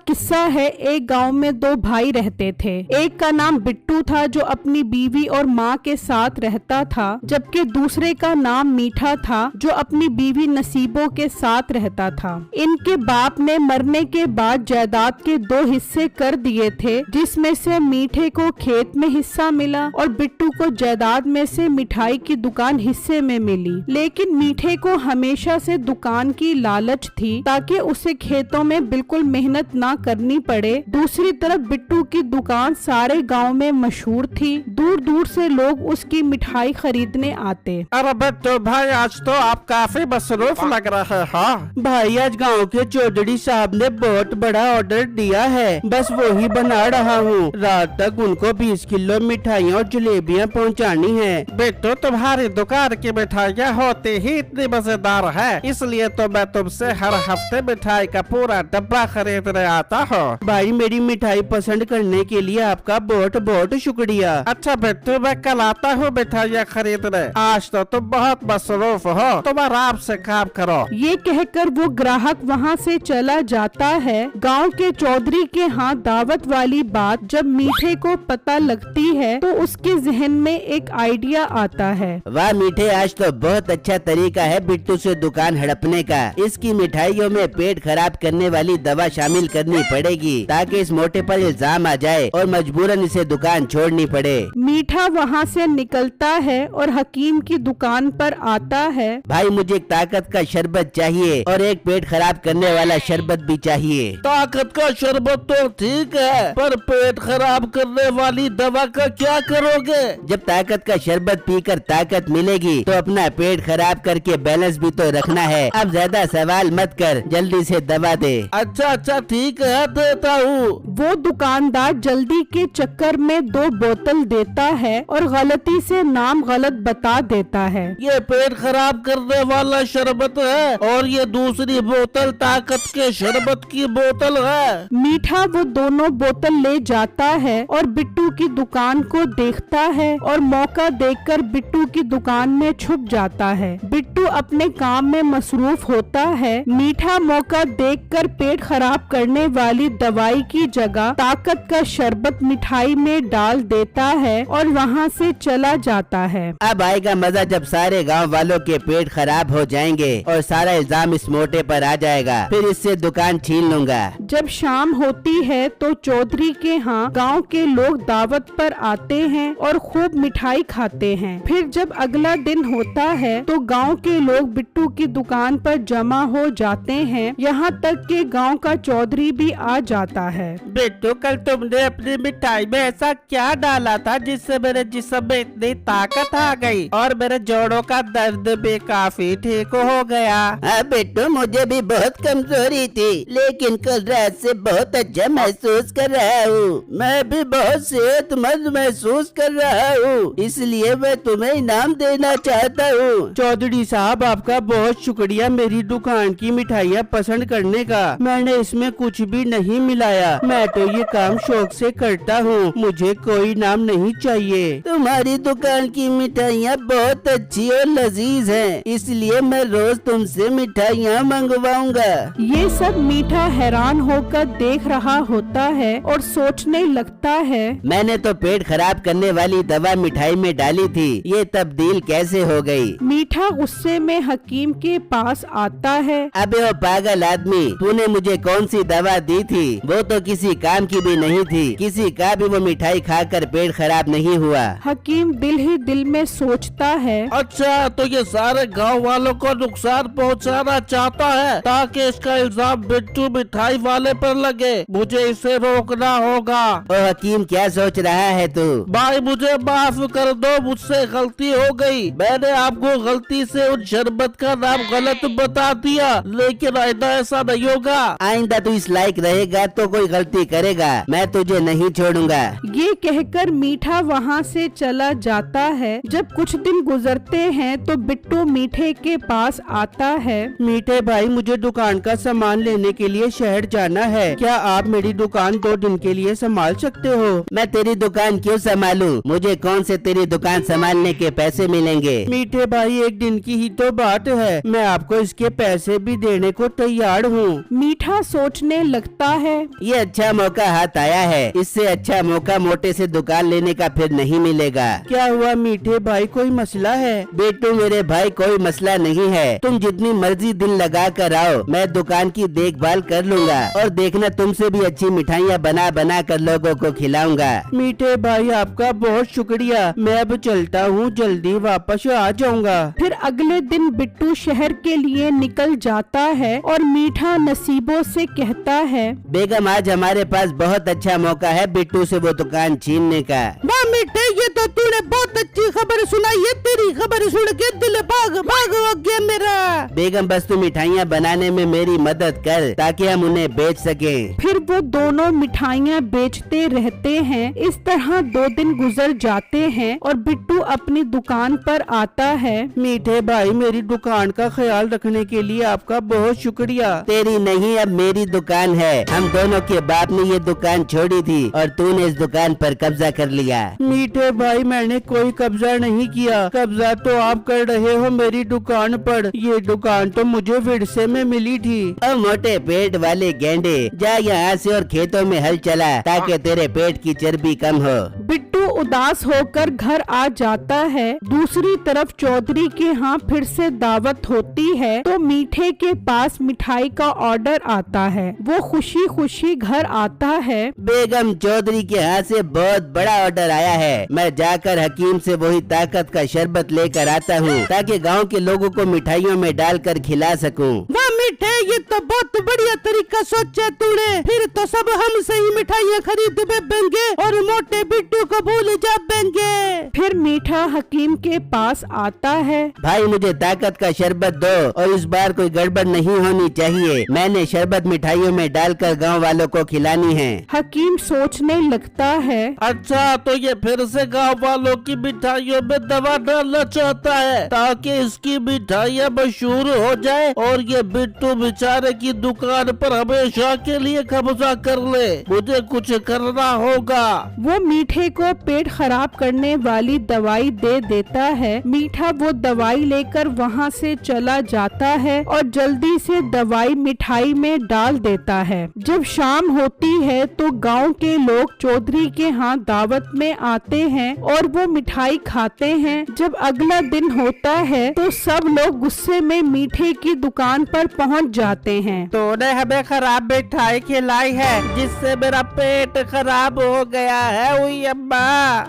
किस्सा है। एक गांव में दो भाई रहते थे। एक का नाम बिट्टू था जो अपनी बीवी और माँ के साथ रहता था, जबकि दूसरे का नाम मीठा था जो अपनी बीवी नसीबों के साथ रहता था। इनके बाप ने मरने के बाद जायदाद के दो हिस्से कर दिए थे, जिसमें से मीठे को खेत में हिस्सा मिला और बिट्टू को जायदाद में से मिठाई की दुकान हिस्से में मिली। लेकिन मीठे को हमेशा से दुकान की लालच थी ताकि उसे खेतों में बिल्कुल मेहनत ना करनी पड़े। दूसरी तरफ बिट्टू की दुकान सारे गांव में मशहूर थी। दूर दूर से लोग उसकी मिठाई खरीदने आते। अरे बिट्टू भाई, आज तो आप काफी मसरूफ लग रहे हैं। भाई, आज गांव के चौधरी साहब ने बहुत बड़ा ऑर्डर दिया है, बस वही बना रहा हूँ। रात तक उनको 20 किलो मिठाइयाँ और जलेबियाँ पहुँचानी है। बिट्टू, तुम्हारी दुकान की मिठाइयाँ होती ही इतनी मजेदार है, इसलिए तो मैं तुमसे हर हफ्ते मिठाई का पूरा डब्बा खरीदने आता हूँ। भाई, मेरी मिठाई पसंद करने के लिए आपका बहुत बहुत शुक्रिया। अच्छा बिट्टू, मैं कल आता हूँ मिठाइयाँ खरीदने। आज तो तुम बहुत मसरूफ हो, तुम आराम से काम करो। ये कहकर वो ग्राहक वहाँ से चला जाता है। गांव के चौधरी के हाथ दावत वाली बात जब मीठे को पता लगती है तो उसके जहन में एक आइडिया आता है। वाह मीठे, आज तो बहुत अच्छा तरीका है बिट्टू से दुकान हड़पने का। इसकी मिठाइयों में पेट खराब करने वाली दवा शामिल करनी पड़ेगी ताकि इस मोटे पर इल्जाम आ जाए और मजबूरन इसे दुकान छोड़नी पड़े। मीठा वहाँ से निकलता है और हकीम की दुकान पर आता है। भाई, मुझे एक ताकत का शरबत चाहिए और एक पेट खराब करने वाला शरबत भी चाहिए। ताकत का शरबत तो ठीक है, पर पेट खराब करने वाली दवा का क्या करोगे? जब ताकत का शरबत पीकर ताकत मिलेगी तो अपना पेट खराब करके बैलेंस भी तो रखना है। अब ज्यादा सवाल मत कर, जल्दी से दवा दे। अच्छा ठीक है, देता हूँ। वो दुकानदार जल्दी के चक्कर में 2 बोतल देता है और गलती से नाम गलत बता देता है। ये पेट खराब करने वाला शरबत है और ये दूसरी बोतल ताकत के शरबत की बोतल है। मीठा वो दोनों बोतल ले जाता है और बिट्टू की दुकान को देखता है और मौका देखकर बिट्टू की दुकान में छुप जाता है। बिट्टू अपने काम में मसरूफ होता है। मीठा मौका देखकर पेट खराब करने वाली दवाई की जगह ताकत का शरबत मिठाई में डाल देता है और वहाँ से चला जाता है। अब आएगा मजा जब सारे गांव वालों के पेट खराब हो जाएंगे और सारा इल्जाम इस मोटे पर आ जाएगा। फिर इससे दुकान छीन लूंगा। जब शाम होती है तो चौधरी के यहाँ गांव के लोग दावत पर आते हैं और खूब मिठाई खाते हैं। फिर जब अगला दिन होता है तो गांव के लोग बिट्टू की दुकान पर जमा हो जाते हैं। यहाँ तक कि गांव का चौधरी भी आ जाता है। बिट्टू, कल तुमने अपनी मिठाई में ऐसा क्या डाला था जिससे मेरे जिस्म में इतनी ताकत आ गई और मेरे जोड़ों का दर्द भी काफी ठीक हो गया? हाँ बिट्टू, मुझे भी बहुत कमजोरी थी, लेकिन कल रात से बहुत अच्छा महसूस कर रहा हूँ। मैं भी बहुत सेहतमंद महसूस कर रहा हूँ, इसलिए मैं तुम्हें इनाम देना चाहता हूँ। चौधरी साहब, आपका बहुत शुक्रिया मेरी दुकान की मिठाइयाँ पसंद करने का। मैंने इसमें कुछ भी नहीं मिलाया, मैं तो ये काम शौक से करता हूँ, मुझे कोई इनाम नहीं चाहिए। तुम्हारी दुकान की मिठाइयाँ बहुत अच्छी और लजीज हैं, इसलिए मैं रोज तुमसे मिठाइयाँ मंगवाऊंगा। ये सब मीठा हैरान होकर देख रहा होता है और सोचने लगता है, मैंने तो पेट खराब करने वाली दवा मिठाई में डाली थी, ये तब्दील कैसे हो गई? मीठा गुस्से में हकीम के पास आता है। अबे ओ पागल आदमी, तूने मुझे कौन सी दवा दी थी? वो तो किसी काम की भी नहीं थी, किसी का भी वो मिठाई खाकर पेट खराब नहीं हुआ। हकीम दिल ही दिल में सोचता है, अच्छा, तो ये सारे गांव वालों को नुकसान पहुंचाना चाहता है ताकि इसका इल्जाम बिट्टू मिठाई वाले पर लगे। मुझे इसे रोकना होगा। ओ हकीम, क्या सोच रहा है तू? भाई, मुझे माफ कर दो, मुझसे गलती हो गई। मैंने आपको गलती से उन शरबत का नाम गलत बता दिया, लेकिन आइंदा ऐसा नहीं होगा। आइंदा तू इस लायक रहेगा तो कोई गलती करेगा, मैं तुझे नहीं छोड़ूंगा। ये कहकर मीठा वहाँ से चला जाता है। जब कुछ दिन गुजरते हैं तो बिट्टू मीठे के पास आता है। मीठे भाई, मुझे दुकान का सामान लेने के लिए शहर जाना है, क्या आप मेरी दुकान 2 दिन के लिए संभाल सकते हो? मैं तेरी दुकान क्यों संभालूं? मुझे कौन से तेरी दुकान संभालने के पैसे मिलेंगे? मीठे भाई, 1 दिन की ही तो बात है, मैं आपको इसके पैसे भी देने को तैयार हूँ। मीठा सोचने लगता है। ये अच्छा मौका हाथ आया है, इससे अच्छा मौका मोटे से दुकान लेने का फिर नहीं मिलेगा। क्या हुआ मीठे भाई, कोई मसला है? बेटू मेरे भाई कोई मसला नहीं है, तुम जितनी मर्जी दिन लगा कर आओ, मैं दुकान की देखभाल कर लूँगा और देखना तुमसे भी अच्छी मिठाइयाँ बना बना कर लोगों को खिलाऊंगा। मीठे भाई आपका बहुत शुक्रिया, मैं अब चलता हूँ, जल्दी वापस आ जाऊँगा। फिर अगले दिन बिट्टू शहर के लिए निकल जाता है और मीठा नसीबों से कहता है, बेगम आज हमारे पास बहुत अच्छा मौका है बिट्टू से वो दुकान छीनने का। वाह मीठे, ये तो तूने बहुत अच्छी खबर सुनाई है, तेरी खबर सुन के दिल भाग भाग हो गया मेरा। बेगम बस तू मिठाइयाँ बनाने में मेरी मदद कर ताकि हम उन्हें बेच सकें। फिर वो दोनों मिठाइयाँ बेचते रहते हैं। इस तरह 2 दिन गुजर जाते हैं और बिट्टू अपनी दुकान पर आता है। मीठे भाई मेरी दुकान का ख्याल रखने के लिए आपका बहुत शुक्रिया। तेरी नहीं अब मेरी दुकान है, हम दोनों के बाप ने ये दुकान छोड़ी थी और तूने इस दुकान पर कब्जा कर लिया। मीठे भाई मैंने कोई कब्जा नहीं किया, कब्जा तो आप कर रहे हो मेरी दुकान पर। ये दुकान तो मुझे विरसे में मिली थी। अब मोटे पेट वाले गेंडे जा यहाँ से और खेतों में हल चला ताकि तेरे पेट की चर्बी कम हो। बिट्टू उदास होकर घर आ जाता है। दूसरी तरफ चौधरी के यहाँ फिर से दावत होती है तो मीठे के पास मिठाई का ऑर्डर आता है। वो खुशी खुशी घर आता है। बेगम चौधरी के यहाँ से बहुत बड़ा ऑर्डर आया है, मैं जाकर हकीम से वही ताकत का शरबत लेकर आता हूँ ताकि गांव के लोगों को मिठाइयों में डालकर खिला सकूँ। वाह मीठे, ये तो बहुत बढ़िया तरीका सोचा तूने, फिर तो सब हमसे ही मिठाइयाँ खरीद बेचेंगे और मोटे बिट्टू को भूल जाएंगे। फिर मीठा हकीम के पास आता है। भाई मुझे ताकत का शरबत दो और इस बार कोई गड़बड़ नहीं होनी चाहिए, मैंने शरबत मिठाइयों में डालकर गांव वालों को खिलानी है। हकीम सोचने लगता है, अच्छा तो ये फिर से गांव वालों की मिठाइयों में दवा डालना चाहता है ताकि इसकी मिठाइयाँ मशहूर हो जाए और ये बिट्टू बेचारे की दुकान पर हमेशा के लिए कब्जा कर ले। मुझे कुछ करना होगा। वो मीठे को पेट खराब करने वाली दवाई दे देता है। मीठा वो दवाई लेकर वहाँ से चला जाता है और जल्दी से दवाई मिठाई में डाल देता है। जब शाम होती है तो गांव के लोग चौधरी के यहाँ दावत में आते हैं और वो मिठाई खाते हैं। जब अगला दिन होता है तो सब लोग गुस्से में मीठे की दुकान पर पहुँच जाते हैं। तूने हमें खराब मिठाई खिलाई है जिससे मेरा पेट खराब हो गया है। उई अम्मा,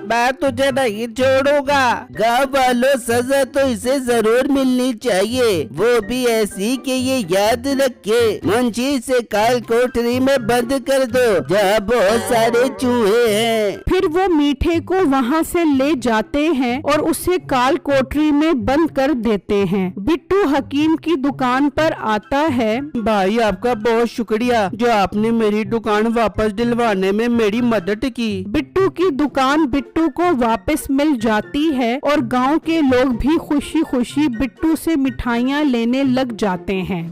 मैं तुझे नहीं छोड़ूंगा। गाँव वालों सजा तो इसे जरूर मिलनी चाहिए, वो भी ऐसी कि ये याद रखे। मुंशी से काल कोठरी में बंद कर दो जहाँ बहुत सारे चूहे हैं। फिर वो मीठे को वहाँ से ले जाते हैं और उसे काल कोठरी में बंद कर देते हैं। बिट्टू हकीम की दुकान पर आता है। भाई आपका बहुत शुक्रिया जो आपने मेरी दुकान वापस दिलवाने में मेरी मदद की। बिट्टू की दुकान बिट्टू को वापस मिल जाती है और गांव के लोग भी खुशी खुशी बिट्टू से मिठाइयाँ लेने लग जाते हैं।